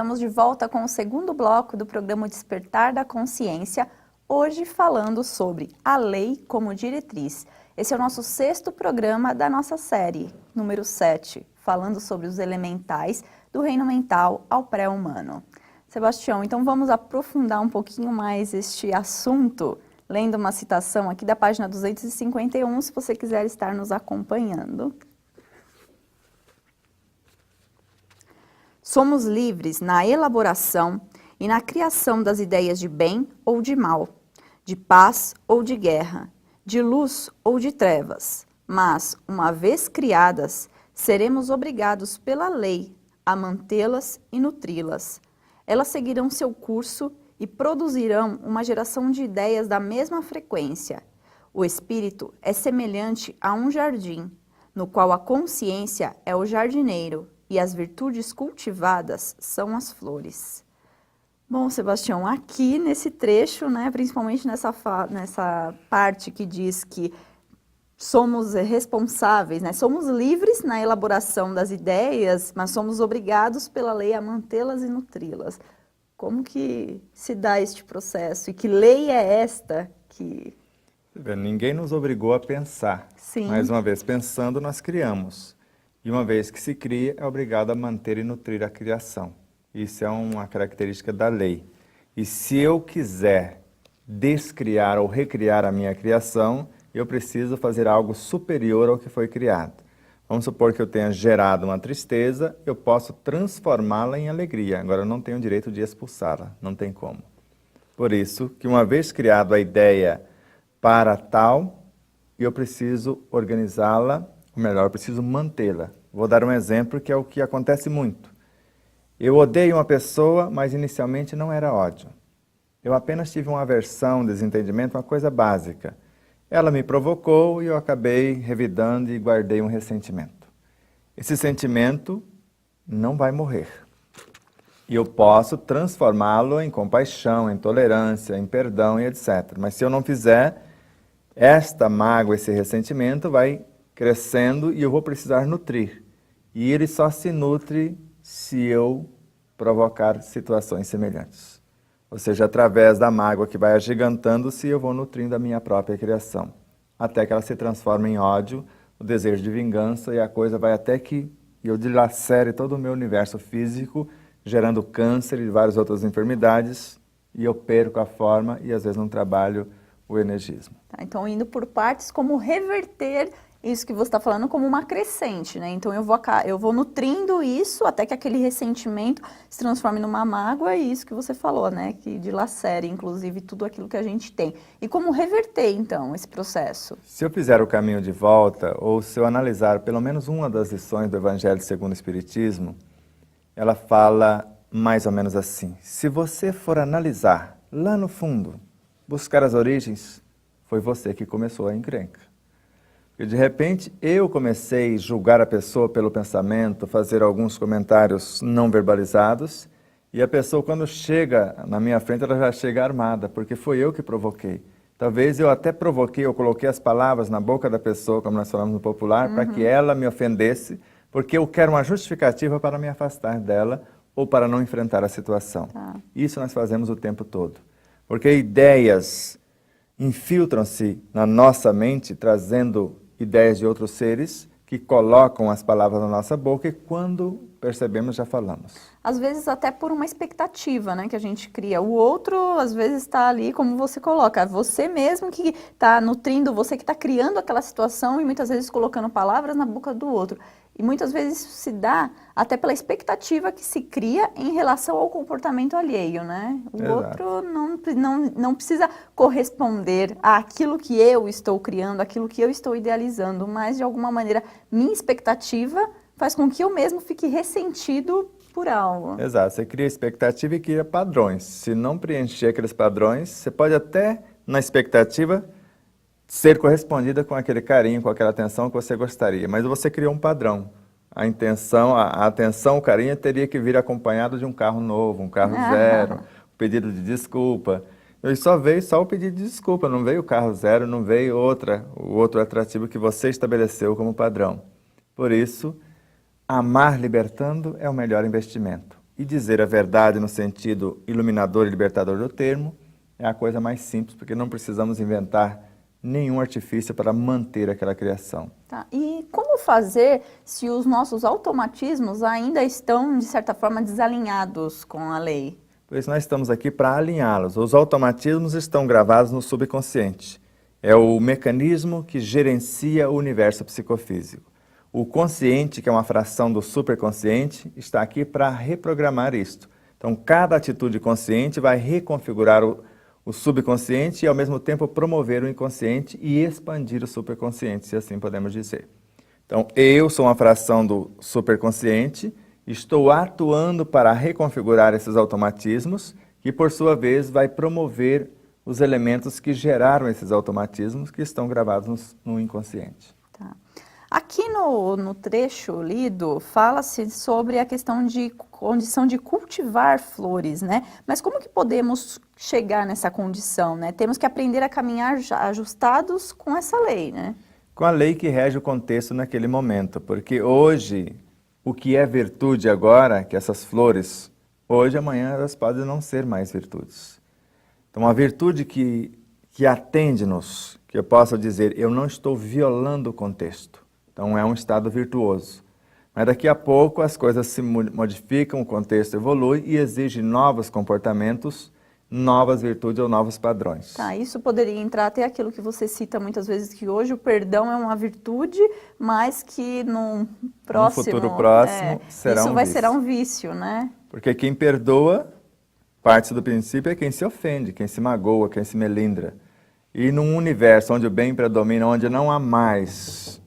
estamos de volta com o segundo bloco do programa Despertar da Consciência, hoje falando sobre a lei como diretriz. Esse é o nosso sexto programa da nossa série, número 7, falando sobre os elementais do reino mental ao pré-humano. Sebastião, então vamos aprofundar um pouquinho mais este assunto, lendo uma citação aqui da página 251, se você quiser estar nos acompanhando. Somos livres na elaboração e na criação das ideias de bem ou de mal, de paz ou de guerra, de luz ou de trevas, mas, uma vez criadas, seremos obrigados pela lei a mantê-las e nutri-las. Elas seguirão seu curso e produzirão uma geração de ideias da mesma frequência. O espírito é semelhante a um jardim, no qual a consciência é o jardineiro, e as virtudes cultivadas são as flores. Bom, Sebastião, aqui nesse trecho, né, principalmente nessa parte que diz que somos responsáveis, né, somos livres na elaboração das ideias, mas somos obrigados pela lei a mantê-las e nutri-las. Como que se dá este processo? E que lei é esta que... Ninguém nos obrigou a pensar. Sim. Mais uma vez, pensando, nós criamos. E uma vez que se cria, é obrigado a manter e nutrir a criação. Isso é uma característica da lei. E se eu quiser descriar ou recriar a minha criação, eu preciso fazer algo superior ao que foi criado. Vamos supor que eu tenha gerado uma tristeza, eu posso transformá-la em alegria. Agora, eu não tenho o direito de expulsá-la, não tem como. Por isso, que uma vez criado a ideia para tal, eu preciso organizá-la, ou melhor, eu preciso mantê-la. Vou dar um exemplo que é o que acontece muito. Eu odeio uma pessoa, mas inicialmente não era ódio. Eu apenas tive uma aversão, um desentendimento, uma coisa básica. Ela me provocou e eu acabei revidando e guardei um ressentimento. Esse sentimento não vai morrer. E eu posso transformá-lo em compaixão, em tolerância, em perdão e etc. Mas se eu não fizer, esta mágoa, esse ressentimento vai crescendo e eu vou precisar nutrir. E ele só se nutre se eu provocar situações semelhantes. Ou seja, através da mágoa que vai agigantando-se, eu vou nutrindo a minha própria criação. Até que ela se transforma em ódio, o desejo de vingança, e a coisa vai até que eu dilacere todo o meu universo físico, gerando câncer e várias outras enfermidades, e eu perco a forma e às vezes não trabalho o energismo. Tá, então, indo por partes, como reverter isso que você está falando como uma crescente, né? Então eu vou nutrindo isso até que aquele ressentimento se transforme numa mágoa, e isso que você falou, né? Que dilacere, inclusive, tudo aquilo que a gente tem. E como reverter, então, esse processo? Se eu fizer o caminho de volta, ou se eu analisar pelo menos uma das lições do Evangelho segundo o Espiritismo, ela fala mais ou menos assim: se você for analisar lá no fundo, buscar as origens, foi você que começou a encrenca. Porque de repente eu comecei a julgar a pessoa pelo pensamento, fazer alguns comentários não verbalizados, e a pessoa, quando chega na minha frente, ela já chega armada, porque foi eu que provoquei. Talvez eu até provoquei, eu coloquei as palavras na boca da pessoa, como nós falamos no popular, para que ela me ofendesse, porque eu quero uma justificativa para me afastar dela ou para não enfrentar a situação. Isso nós fazemos o tempo todo. Porque ideias infiltram-se na nossa mente, trazendo ideias de outros seres que colocam as palavras na nossa boca e quando percebemos já falamos. Às vezes até por uma expectativa, né, que a gente cria. O outro, às vezes, está ali, como você coloca, você mesmo que está nutrindo, você que está criando aquela situação e muitas vezes colocando palavras na boca do outro. E muitas vezes isso se dá até pela expectativa que se cria em relação ao comportamento alheio, né? O Exato. outro não precisa corresponder àquilo que eu estou criando, àquilo que eu estou idealizando, mas de alguma maneira minha expectativa faz com que eu mesmo fique ressentido por algo. Exato, você cria expectativa e cria padrões. Se não preencher aqueles padrões, você pode até, na expectativa, ser correspondida com aquele carinho, com aquela atenção que você gostaria. Mas você criou um padrão. A intenção, a atenção, o carinho teria que vir acompanhado de um carro novo, um carro zero, um pedido de desculpa. E só veio o pedido de desculpa, não veio o carro zero, não veio o outro atrativo que você estabeleceu como padrão. Por isso, amar libertando é o melhor investimento. e dizer a verdade no sentido iluminador e libertador do termo é a coisa mais simples, porque não precisamos inventar nenhum artifício para manter aquela criação. Tá. E como fazer se os nossos automatismos ainda estão, de certa forma, desalinhados com a lei? Pois nós estamos aqui para alinhá-los. Os automatismos estão gravados no subconsciente. É o mecanismo que gerencia o universo psicofísico. O consciente, que é uma fração do superconsciente, está aqui para reprogramar isto. Então, cada atitude consciente vai reconfigurar o subconsciente e, ao mesmo tempo, promover o inconsciente e expandir o superconsciente, se assim podemos dizer. Então, eu sou uma fração do superconsciente, estou atuando para reconfigurar esses automatismos, que, por sua vez, vai promover os elementos que geraram esses automatismos que estão gravados no inconsciente. Tá. Aqui no trecho lido, fala-se sobre a questão de condição de cultivar flores, né? Mas como que podemos chegar nessa condição, né? Temos que aprender a caminhar ajustados com essa lei, né? Com a lei que rege o contexto naquele momento, porque hoje, o que é virtude agora, que essas flores, hoje, amanhã, elas podem não ser mais virtudes. Então, a virtude que atende-nos, que eu possa dizer, eu não estou violando o contexto. Então, é um estado virtuoso. Mas daqui a pouco as coisas se modificam, o contexto evolui e exige novos comportamentos, novas virtudes ou novos padrões. Tá, isso poderia entrar até aquilo que você cita muitas vezes, que hoje o perdão é uma virtude, mas que no futuro próximo será isso um vai vício. ser um vício, né? Porque quem perdoa, parte do princípio, é quem se ofende, quem se magoa, quem se melindra. E num universo onde o bem predomina, onde não há mais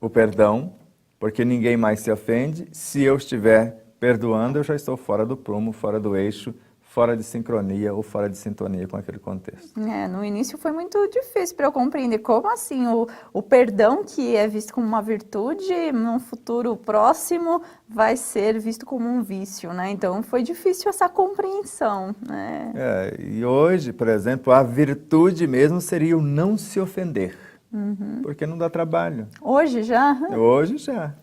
o perdão, porque ninguém mais se ofende, se eu estiver perdoando, eu já estou fora do prumo, fora do eixo, fora de sincronia ou fora de sintonia com aquele contexto. No início foi muito difícil para eu compreender como assim o perdão, que é visto como uma virtude, num futuro próximo vai ser visto como um vício, né? Então foi difícil essa compreensão, né? E hoje, por exemplo, a virtude mesmo seria o não se ofender. Porque não dá trabalho. Hoje já? Hoje já.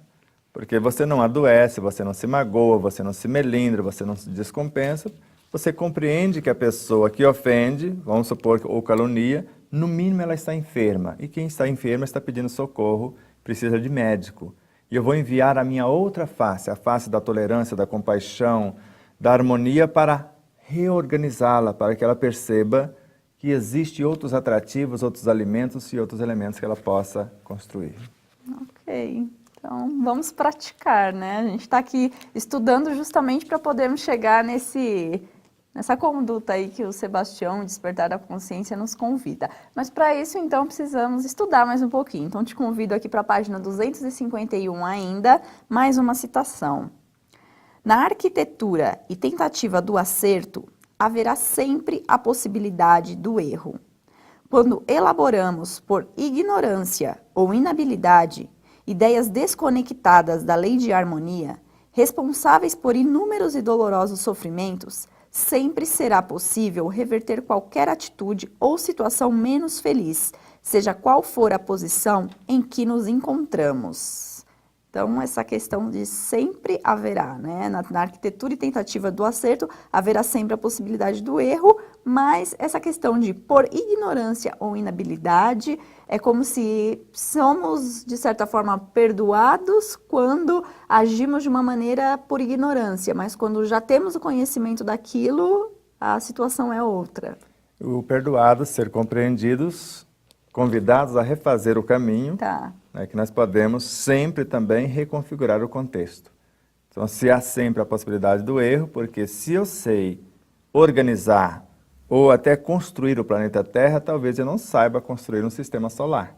Porque você não adoece, você não se magoa, você não se melindra, você não se descompensa. Você compreende que a pessoa que ofende, vamos supor, ou calunia, no mínimo ela está enferma. E quem está enferma está pedindo socorro, precisa de médico. E eu vou enviar a minha outra face, a face da tolerância, da compaixão, da harmonia, para reorganizá-la, para que ela perceba que existem outros atrativos, outros alimentos e outros elementos que ela possa construir. Ok, então vamos praticar, né? A gente está aqui estudando justamente para podermos chegar nessa conduta aí que o Sebastião, Despertar da Consciência, nos convida. Mas para isso, então, precisamos estudar mais um pouquinho. Então, te convido aqui para a página 251 ainda, mais uma citação. Na arquitetura e tentativa do acerto, haverá sempre a possibilidade do erro. Quando elaboramos por ignorância ou inabilidade ideias desconectadas da lei de harmonia, responsáveis por inúmeros e dolorosos sofrimentos, sempre será possível reverter qualquer atitude ou situação menos feliz, seja qual for a posição em que nos encontramos. Então, essa questão de sempre haverá, né? Na arquitetura e tentativa do acerto, haverá sempre a possibilidade do erro, mas essa questão de por ignorância ou inabilidade, é como se somos, de certa forma, perdoados quando agimos de uma maneira por ignorância, mas quando já temos o conhecimento daquilo, a situação é outra. O perdoado, ser compreendidos, convidados a refazer o caminho, Tá. Que nós podemos sempre também reconfigurar o contexto. Então, se há sempre a possibilidade do erro, porque se eu sei organizar ou até construir o planeta Terra, talvez eu não saiba construir um sistema solar.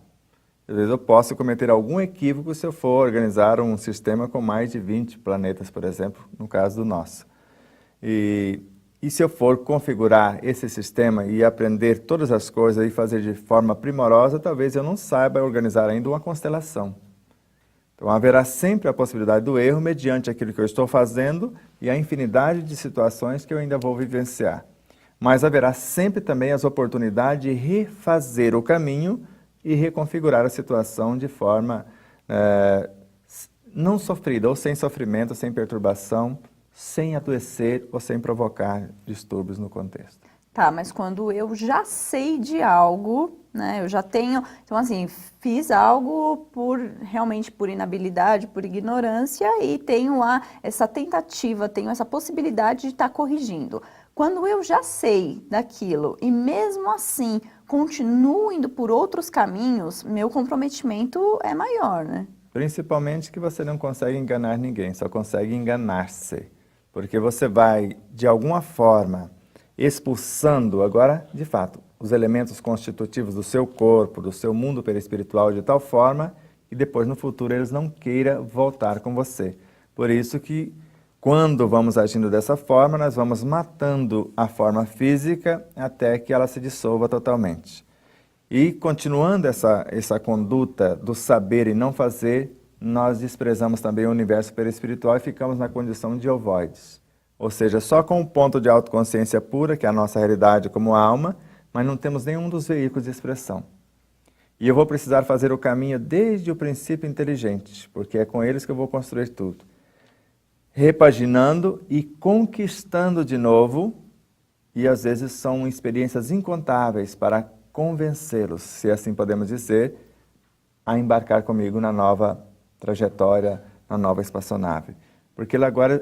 Às vezes eu posso cometer algum equívoco se eu for organizar um sistema com mais de 20 planetas, por exemplo, no caso do nosso. E se eu for configurar esse sistema e aprender todas as coisas e fazer de forma primorosa, talvez eu não saiba organizar ainda uma constelação. Então haverá sempre a possibilidade do erro mediante aquilo que eu estou fazendo e a infinidade de situações que eu ainda vou vivenciar. Mas haverá sempre também as oportunidades de refazer o caminho e reconfigurar a situação de forma não sofrida, ou sem sofrimento, sem perturbação, sem adoecer ou sem provocar distúrbios no contexto. Tá, mas quando eu já sei de algo, né, eu já tenho, então assim, fiz algo realmente por inabilidade, por ignorância e tenho essa tentativa, tenho essa possibilidade de estar corrigindo. Quando eu já sei daquilo e mesmo assim continuo indo por outros caminhos, meu comprometimento é maior, né? Principalmente que você não consegue enganar ninguém, só consegue enganar-se. Porque você vai, de alguma forma, expulsando agora, de fato, os elementos constitutivos do seu corpo, do seu mundo perispiritual, de tal forma que depois, no futuro, eles não queiram voltar com você. Por isso que, quando vamos agindo dessa forma, nós vamos matando a forma física até que ela se dissolva totalmente. E, continuando essa conduta do saber e não fazer, nós desprezamos também o universo perispiritual e ficamos na condição de ovoides. Ou seja, só com o ponto de autoconsciência pura, que é a nossa realidade como alma, mas não temos nenhum dos veículos de expressão. E eu vou precisar fazer o caminho desde o princípio inteligente, porque é com eles que eu vou construir tudo. Repaginando e conquistando de novo, e às vezes são experiências incontáveis para convencê-los, se assim podemos dizer, a comigo na nova trajetória, na nova espaçonave. Porque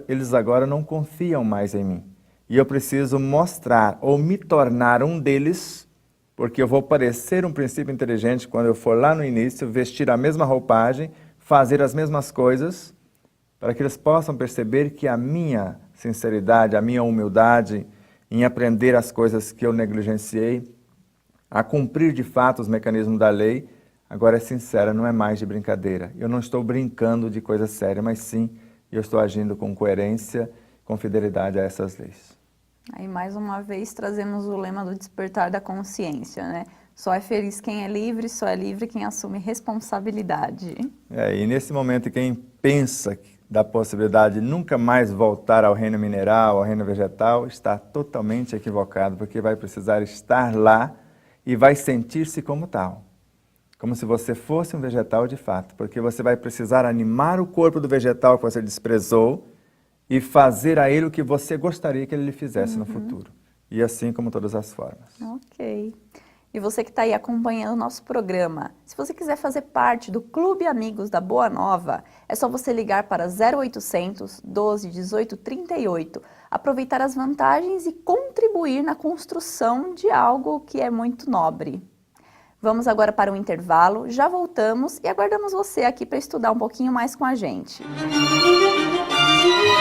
eles agora não confiam mais em mim. E eu preciso mostrar ou me tornar um deles, porque eu vou parecer um princípio inteligente quando eu for lá no início, vestir a mesma roupagem, fazer as mesmas coisas, para que eles possam perceber que a minha sinceridade, a minha humildade em aprender as coisas que eu negligenciei, a cumprir de fato os mecanismos da lei, agora é sincera, não é mais de brincadeira. Eu não estou brincando de coisa séria, mas sim, eu estou agindo com coerência, com fidelidade a essas leis. Aí, mais uma vez, trazemos o lema do despertar da consciência, né? Só é feliz quem é livre, só é livre quem assume responsabilidade. E nesse momento, quem pensa da possibilidade de nunca mais voltar ao reino mineral, ao reino vegetal, está totalmente equivocado, porque vai precisar estar lá e vai sentir-se como tal. Como se você fosse um vegetal de fato, porque você vai precisar animar o corpo do vegetal que você desprezou e fazer a ele o que você gostaria que ele lhe fizesse no futuro. E assim como todas as formas. Ok. E você que está aí acompanhando o nosso programa, se você quiser fazer parte do Clube Amigos da Boa Nova, é só você ligar para 0800 12 18 38, aproveitar as vantagens e contribuir na construção de algo que é muito nobre. Vamos agora para um intervalo, já voltamos e aguardamos você aqui para estudar um pouquinho mais com a gente. Música